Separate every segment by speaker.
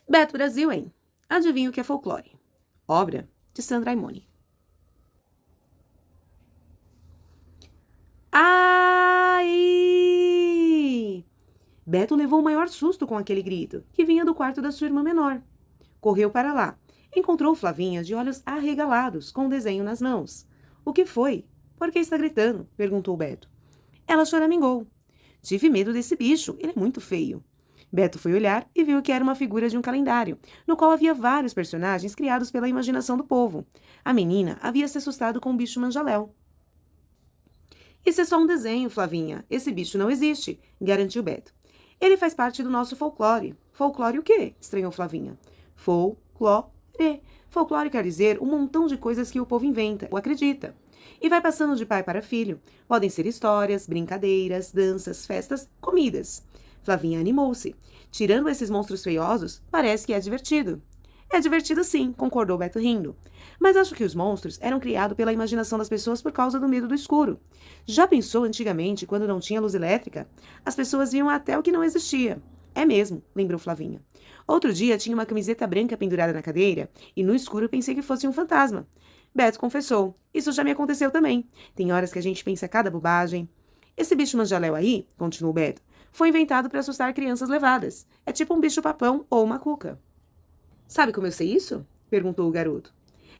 Speaker 1: Beto Brasil, hein? Adivinha o que é folclore? Obra de Sandra Aimone. Ai! Beto levou o maior susto com aquele grito, que vinha do quarto da sua irmã menor. Correu para lá. Encontrou Flavinha de olhos arregalados, com um desenho nas mãos. O que foi? Por que está gritando? Perguntou Beto. Ela choramingou. Tive medo desse bicho, ele é muito feio. Beto foi olhar e viu que era uma figura de um calendário, no qual havia vários personagens criados pela imaginação do povo. A menina havia se assustado com o bicho manjaléu. Isso é só um desenho, Flavinha. Esse bicho não existe, garantiu Beto. Ele faz parte do nosso folclore. Folclore o quê? Estranhou Flavinha. Folclore. Folclore quer dizer um montão de coisas que o povo inventa ou acredita. E vai passando de pai para filho. Podem ser histórias, brincadeiras, danças, festas, comidas. Flavinha animou-se. Tirando esses monstros feiosos, parece que é divertido. É divertido sim, concordou Beto rindo. Mas acho que os monstros eram criados pela imaginação das pessoas por causa do medo do escuro. Já pensou antigamente, quando não tinha luz elétrica? As pessoas viam até o que não existia. É mesmo, lembrou Flavinha. Outro dia tinha uma camiseta branca pendurada na cadeira e no escuro pensei que fosse um fantasma. Beto confessou. Isso já me aconteceu também. Tem horas que a gente pensa cada bobagem. Esse bicho manjaléu aí, continuou Beto, foi inventado para assustar crianças levadas. É tipo um bicho-papão ou uma cuca. Sabe como eu sei isso? Perguntou o garoto.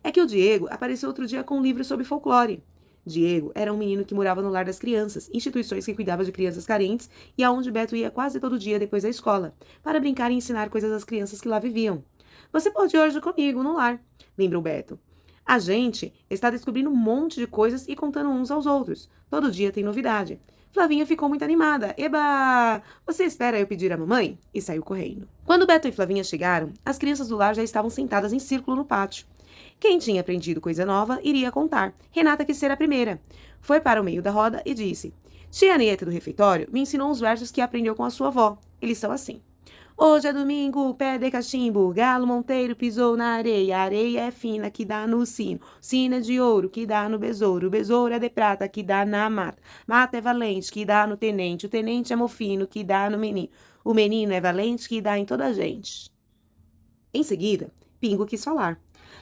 Speaker 1: É que o Diego apareceu outro dia com um livro sobre folclore. Diego era um menino que morava no Lar das Crianças, instituições que cuidavam de crianças carentes e aonde Beto ia quase todo dia depois da escola, para brincar e ensinar coisas às crianças que lá viviam. Você pode ir hoje comigo no lar, lembrou Beto. A gente está descobrindo um monte de coisas e contando uns aos outros. Todo dia tem novidade. Flavinha ficou muito animada. Eba! Você espera eu pedir à mamãe? E saiu correndo. Quando Beto e Flavinha chegaram, as crianças do lar já estavam sentadas em círculo no pátio. Quem tinha aprendido coisa nova iria contar. Renata quis ser a primeira. Foi para o meio da roda e disse: Tia Anieta do refeitório me ensinou uns versos que aprendeu com a sua avó. Eles são assim. Hoje é domingo, pé de cachimbo, galo monteiro pisou na areia, a areia é fina que dá no sino, sino é de ouro que dá no besouro, o besouro é de prata que dá na mata, mata é valente que dá no tenente, o tenente é mofino que dá no menino, o menino é valente que dá em toda a gente. Em seguida, Pingo quis falar.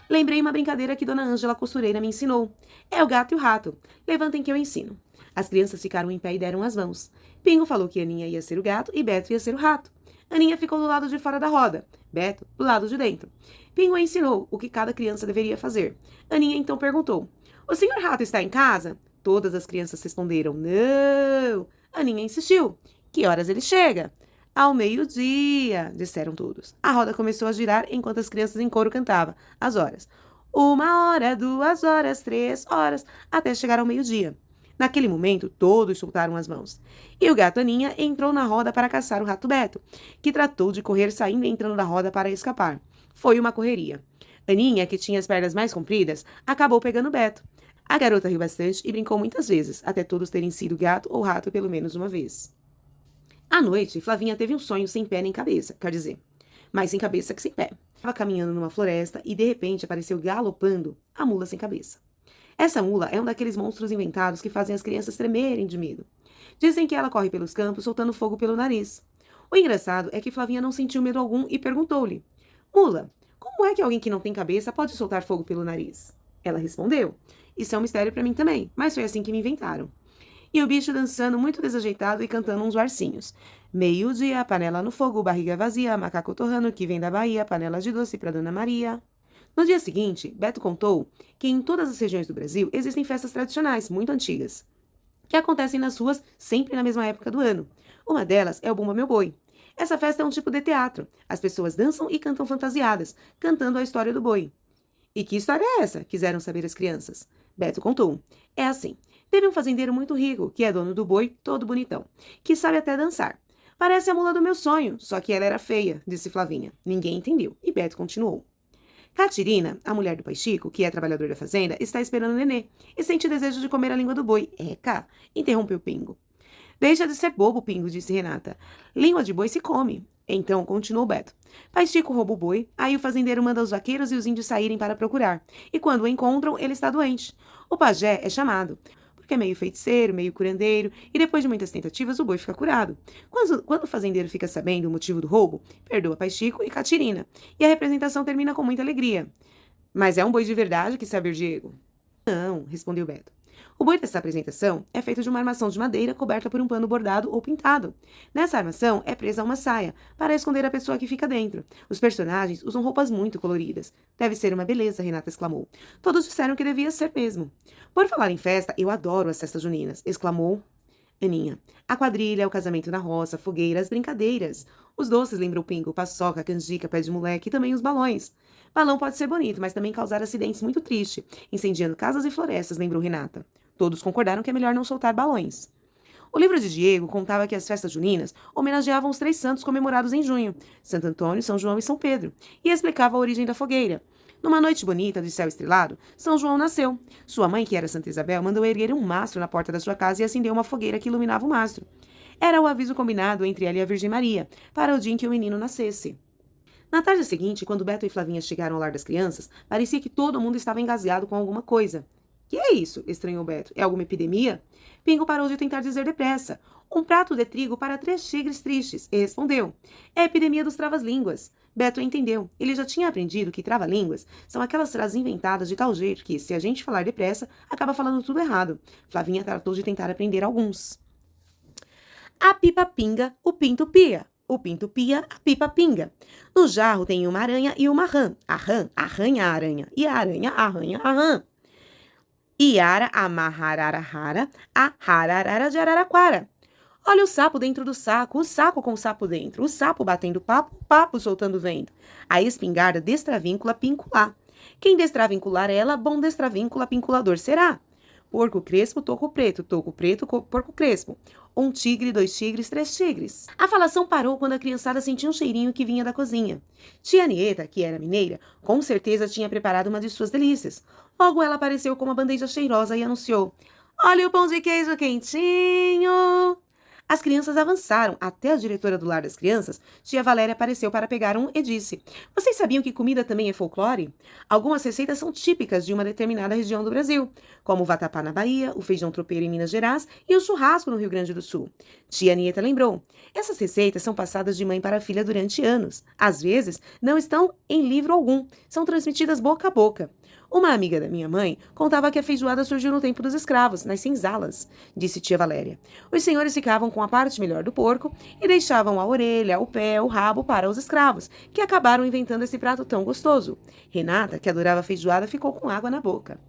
Speaker 1: Lembrei uma brincadeira que Dona Ângela costureira me ensinou. É o gato e o rato. Levantem que eu ensino. As crianças ficaram em pé e deram as mãos. Pingo falou que Aninha ia ser o gato e Beto ia ser o rato. Aninha ficou do lado de fora da roda, Beto do lado de dentro. Pingo ensinou o que cada criança deveria fazer. Aninha então perguntou: O senhor rato está em casa? Todas as crianças responderam: Não. Aninha insistiu: Que horas ele chega? Ao meio-dia, disseram todos. A roda começou a girar enquanto as crianças em coro cantavam as horas. 1 hora, 2 horas, 3 horas, até chegar ao meio-dia. Naquele momento, todos soltaram as mãos. E o gato Aninha entrou na roda para caçar o rato Beto, que tratou de correr saindo e entrando na roda para escapar. Foi uma correria. Aninha, que tinha as pernas mais compridas, acabou pegando Beto. A garota riu bastante e brincou muitas vezes, até todos terem sido gato ou rato pelo menos uma vez. À noite, Flavinha teve um sonho sem pé nem cabeça, quer dizer, mais sem cabeça que sem pé. Estava caminhando numa floresta e de repente apareceu galopando a mula sem cabeça. Essa mula é um daqueles monstros inventados que fazem as crianças tremerem de medo. Dizem que ela corre pelos campos soltando fogo pelo nariz. O engraçado é que Flavinha não sentiu medo algum e perguntou-lhe: Mula, como é que alguém que não tem cabeça pode soltar fogo pelo nariz? Ela respondeu: Isso é um mistério para mim também, mas foi assim que me inventaram. E o bicho dançando muito desajeitado e cantando uns versinhos. Meio-dia, panela no fogo, barriga vazia, macaco torrano que vem da Bahia, panela de doce pra Dona Maria. No dia seguinte, Beto contou que em todas as regiões do Brasil existem festas tradicionais muito antigas, que acontecem nas ruas sempre na mesma época do ano. Uma delas é o Bumba Meu Boi. Essa festa é um tipo de teatro. As pessoas dançam e cantam fantasiadas, cantando a história do boi. E que história é essa? Quiseram saber as crianças. Beto contou. É assim. Teve um fazendeiro muito rico, que é dono do boi, todo bonitão, que sabe até dançar. Parece a mula do meu sonho, só que ela era feia, disse Flavinha. Ninguém entendeu. E Beto continuou. Catirina, a mulher do pai Chico, que é trabalhador da fazenda, está esperando o nenê e sente desejo de comer a língua do boi. Eca! Interrompeu Pingo. Deixa de ser bobo, Pingo, disse Renata. Língua de boi se come. Então, continuou Beto. Pai Chico rouba o boi, aí o fazendeiro manda os vaqueiros e os índios saírem para procurar. E quando o encontram, ele está doente. O pajé é chamado, porque é meio feiticeiro, meio curandeiro, e depois de muitas tentativas o boi fica curado. Quando o fazendeiro fica sabendo o motivo do roubo, perdoa Pai Chico e Catirina, e a representação termina com muita alegria. Mas é um boi de verdade que sabe, Diego? Não, respondeu Beto. O boi dessa apresentação é feito de uma armação de madeira coberta por um pano bordado ou pintado. Nessa armação é presa uma saia, para esconder a pessoa que fica dentro. Os personagens usam roupas muito coloridas. Deve ser uma beleza, Renata exclamou. Todos disseram que devia ser mesmo. Por falar em festa, eu adoro as festas juninas, exclamou Aninha. A quadrilha, o casamento na roça, fogueira, as brincadeiras. Os doces, lembrou Pingo, paçoca, canjica, pé de moleque e também os balões. Balão pode ser bonito, mas também causar acidentes muito tristes, incendiando casas e florestas, lembrou Renata. Todos concordaram que é melhor não soltar balões. O livro de Diego contava que as festas juninas homenageavam os 3 santos comemorados em junho, Santo Antônio, São João e São Pedro, e explicava a origem da fogueira. Numa noite bonita de céu estrelado, São João nasceu. Sua mãe, que era Santa Isabel, mandou erguer um mastro na porta da sua casa e acendeu uma fogueira que iluminava o mastro. Era o aviso combinado entre ela e a Virgem Maria, para o dia em que o menino nascesse. Na tarde seguinte, quando Beto e Flavinha chegaram ao lar das crianças, parecia que todo mundo estava engasgado com alguma coisa. Que é isso? Estranhou Beto. É alguma epidemia? Pingo parou de tentar dizer depressa. Um prato de trigo para 3 tigres tristes. E respondeu. É a epidemia dos travas-línguas. Beto entendeu. Ele já tinha aprendido que trava-línguas são aquelas frases inventadas de tal jeito que, se a gente falar depressa, acaba falando tudo errado. Flavinha tratou de tentar aprender alguns. A pipa pinga, o pinto pia. O pinto pia, a pipa pinga. No jarro tem uma aranha e uma rã. A rã arranha a aranha. E a aranha arranha a rã. Iara amarrararara, a hararara de araraquara. Olha o sapo dentro do saco, o saco com o sapo dentro, o sapo batendo papo, o papo soltando vento. A espingarda destravíncula pincular. Quem destravincular ela, bom destravíncula pinculador será. Porco crespo, toco preto, porco crespo. 1 tigre, 2 tigres, 3 tigres. A falação parou quando a criançada sentiu um cheirinho que vinha da cozinha. Tia Nieta, que era mineira, com certeza tinha preparado uma de suas delícias. Logo ela apareceu com uma bandeja cheirosa e anunciou: Olha o pão de queijo quentinho! As crianças avançaram até a diretora do lar das crianças. Tia Valéria apareceu para pegar um e disse: Vocês sabiam que comida também é folclore? Algumas receitas são típicas de uma determinada região do Brasil, como o vatapá na Bahia, o feijão tropeiro em Minas Gerais e o churrasco no Rio Grande do Sul. Tia Nieta lembrou: Essas receitas são passadas de mãe para filha durante anos. Às vezes, não estão em livro algum, são transmitidas boca a boca. Uma amiga da minha mãe contava que a feijoada surgiu no tempo dos escravos, nas senzalas, disse tia Valéria. Os senhores ficavam com a parte melhor do porco e deixavam a orelha, o pé, o rabo para os escravos, que acabaram inventando esse prato tão gostoso. Renata, que adorava feijoada, ficou com água na boca.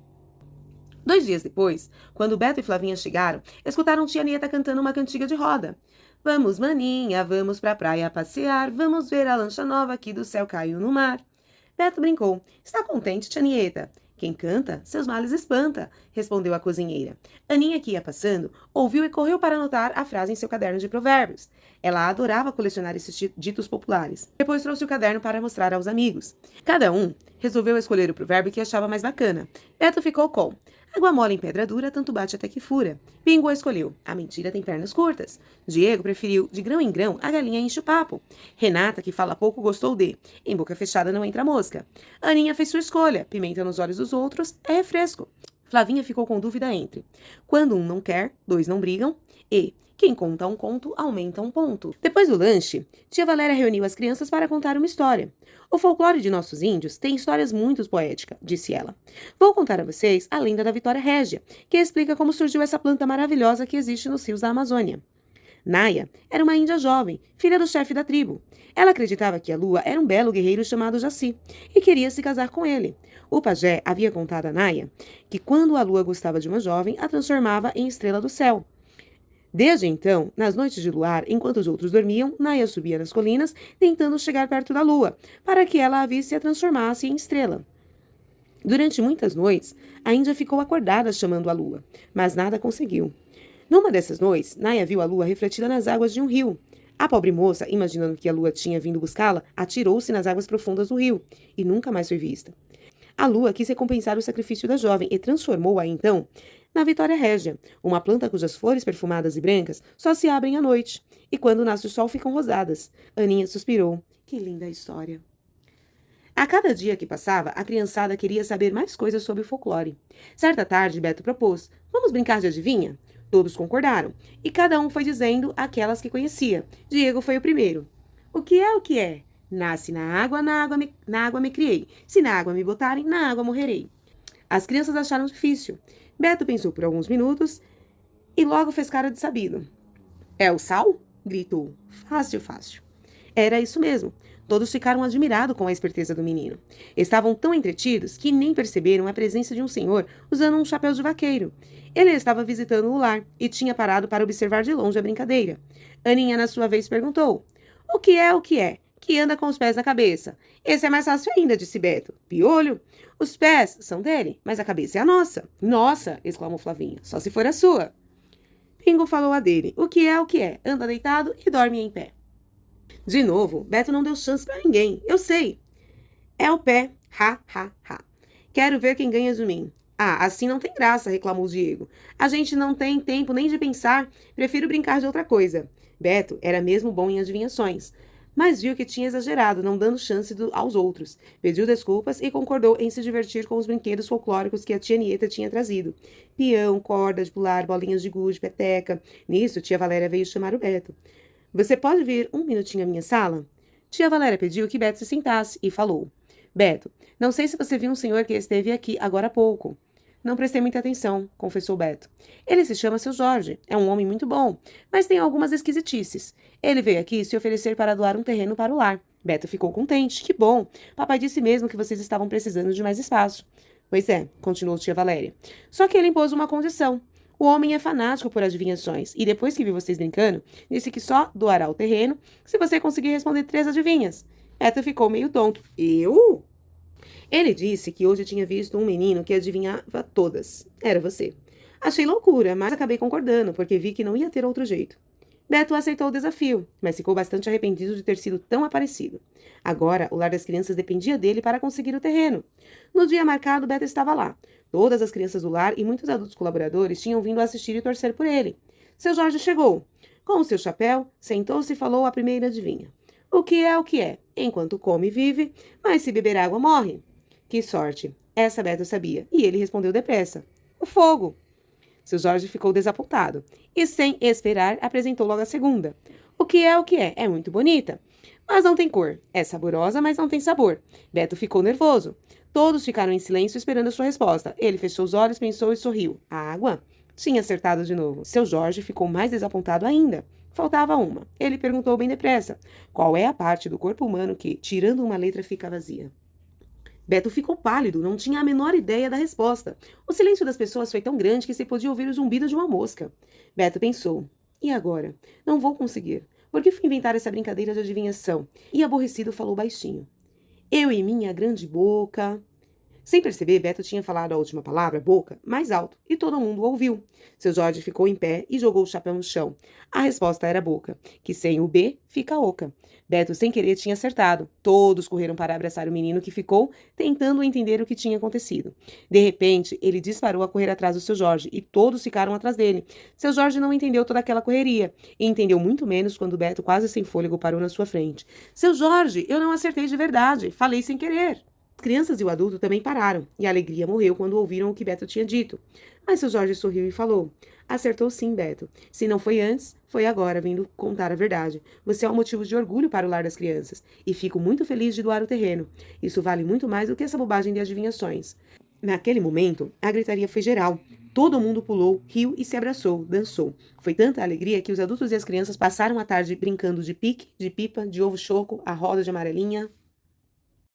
Speaker 1: 2 dias depois, quando Beto e Flavinha chegaram, escutaram tia Nieta cantando uma cantiga de roda. Vamos, maninha, vamos pra praia passear, vamos ver a lancha nova que do céu caiu no mar. Beto brincou. Está contente, tia Nieta? Quem canta, seus males espanta, respondeu a cozinheira. Aninha, que ia passando, ouviu e correu para anotar a frase em seu caderno de provérbios. Ela adorava colecionar esses ditos populares. Depois trouxe o caderno para mostrar aos amigos. Cada um resolveu escolher o provérbio que achava mais bacana. Beto ficou com: água mole em pedra dura, tanto bate até que fura. Pingo escolheu: a mentira tem pernas curtas. Diego preferiu: de grão em grão, a galinha enche o papo. Renata, que fala pouco, gostou de: em boca fechada não entra mosca. Aninha fez sua escolha: pimenta nos olhos dos outros é refresco. Flavinha ficou com dúvida entre: quando um não quer, 2 não brigam, e quem conta um conto, aumenta um ponto. Depois do lanche, tia Valéria reuniu as crianças para contar uma história. O folclore de nossos índios tem histórias muito poéticas, disse ela. Vou contar a vocês a lenda da Vitória Régia, que explica como surgiu essa planta maravilhosa que existe nos rios da Amazônia. Naya era uma índia jovem, filha do chefe da tribo. Ela acreditava que a lua era um belo guerreiro chamado Jaci e queria se casar com ele. O pajé havia contado a Naya que quando a lua gostava de uma jovem, a transformava em estrela do céu. Desde então, nas noites de luar, enquanto os outros dormiam, Naya subia nas colinas, tentando chegar perto da lua, para que ela a visse e a transformasse em estrela. Durante muitas noites, a índia ficou acordada chamando a lua, mas nada conseguiu. Numa dessas noites, Naya viu a lua refletida nas águas de um rio. A pobre moça, imaginando que a lua tinha vindo buscá-la, atirou-se nas águas profundas do rio, e nunca mais foi vista. A lua quis recompensar o sacrifício da jovem e transformou-a, então, na Vitória Régia, uma planta cujas flores perfumadas e brancas só se abrem à noite, e quando nasce o sol ficam rosadas. Aninha suspirou. Que linda história! A cada dia que passava, a criançada queria saber mais coisas sobre o folclore. Certa tarde, Beto propôs: Vamos brincar de adivinha? Todos concordaram, e cada um foi dizendo aquelas que conhecia. Diego foi o primeiro. O que é o que é? Nasce na água me criei. Se na água me botarem, na água morrerei. As crianças acharam difícil. Beto pensou por alguns minutos e logo fez cara de sabido. É o sal? Gritou. Fácil, fácil. Era isso mesmo. Todos ficaram admirados com a esperteza do menino. Estavam tão entretidos que nem perceberam a presença de um senhor usando um chapéu de vaqueiro. Ele estava visitando o lar e tinha parado para observar de longe a brincadeira. Aninha, na sua vez, perguntou: O que é o que é? Que anda com os pés na cabeça. Esse é mais fácil ainda, disse Beto. Piolho? Os pés são dele, mas a cabeça é a nossa. Nossa! Exclamou Flavinha. Só se for a sua. Pingo falou a dele. O que é o que é? Anda deitado e dorme em pé. De novo, Beto não deu chance pra ninguém. Eu sei. É o pé. Ha, ha, ha. Quero ver quem ganha de mim. Ah, assim não tem graça, reclamou Diego. A gente não tem tempo nem de pensar. Prefiro brincar de outra coisa. Beto era mesmo bom em adivinhações, mas viu que tinha exagerado, não dando chance aos outros. Pediu desculpas e concordou em se divertir com os brinquedos folclóricos que a tia Nieta tinha trazido. Peão, corda de pular, bolinhas de gude, peteca. Nisso, tia Valéria veio chamar o Beto. Você pode vir um minutinho à minha sala? Tia Valéria pediu que Beto se sentasse e falou. Beto, não sei se você viu um senhor que esteve aqui agora há pouco. Não prestei muita atenção, confessou Beto. Ele se chama seu Jorge. É um homem muito bom, mas tem algumas esquisitices. Ele veio aqui se oferecer para doar um terreno para o lar. Beto ficou contente. Que bom. Papai disse mesmo que vocês estavam precisando de mais espaço. Pois é, continuou tia Valéria. Só que ele impôs uma condição. O homem é fanático por adivinhações e depois que viu vocês brincando, disse que só doará o terreno se você conseguir responder 3 adivinhas. Beto ficou meio tonto. Eu? Ele disse que hoje tinha visto um menino que adivinhava todas. Era você. Achei loucura, mas acabei concordando, porque vi que não ia ter outro jeito. Beto aceitou o desafio, mas ficou bastante arrependido de ter sido tão aparecido. Agora, o lar das crianças dependia dele para conseguir o terreno. No dia marcado, Beto estava lá. Todas as crianças do lar e muitos adultos colaboradores tinham vindo assistir e torcer por ele. Seu Jorge chegou. Com o seu chapéu, sentou-se e falou a primeira adivinha. O que é o que é? Enquanto come, vive, mas se beber água, morre. Que sorte! Essa Beto sabia, e ele respondeu depressa. O fogo! Seu Jorge ficou desapontado, e sem esperar, apresentou logo a segunda. O que é o que é? É muito bonita, mas não tem cor. É saborosa, mas não tem sabor. Beto ficou nervoso. Todos ficaram em silêncio esperando a sua resposta. Ele fechou os olhos, pensou e sorriu. A água? Tinha acertado de novo. Seu Jorge ficou mais desapontado ainda. Faltava uma. Ele perguntou bem depressa. Qual é a parte do corpo humano que, tirando uma letra, fica vazia? Beto ficou pálido, não tinha a menor ideia da resposta. O silêncio das pessoas foi tão grande que se podia ouvir o zumbido de uma mosca. Beto pensou. E agora? Não vou conseguir. Por que fui inventar essa brincadeira de adivinhação? E aborrecido falou baixinho. Eu e minha grande boca... Sem perceber, Beto tinha falado a última palavra, boca, mais alto, e todo mundo ouviu. Seu Jorge ficou em pé e jogou o chapéu no chão. A resposta era boca, que sem o B fica oca. Beto, sem querer, tinha acertado. Todos correram para abraçar o menino que ficou, tentando entender o que tinha acontecido. De repente, ele disparou a correr atrás do seu Jorge, e todos ficaram atrás dele. Seu Jorge não entendeu toda aquela correria, e entendeu muito menos quando Beto, quase sem fôlego, parou na sua frente. Seu Jorge, eu não acertei de verdade, falei sem querer. As crianças e o adulto também pararam, e a alegria morreu quando ouviram o que Beto tinha dito. Mas seu Jorge sorriu e falou, acertou sim, Beto. Se não foi antes, foi agora, vindo contar a verdade. Você é um motivo de orgulho para o lar das crianças, e fico muito feliz de doar o terreno. Isso vale muito mais do que essa bobagem de adivinhações. Naquele momento, a gritaria foi geral. Todo mundo pulou, riu e se abraçou, dançou. Foi tanta alegria que os adultos e as crianças passaram a tarde brincando de pique, de pipa, de ovo choco, a roda de amarelinha.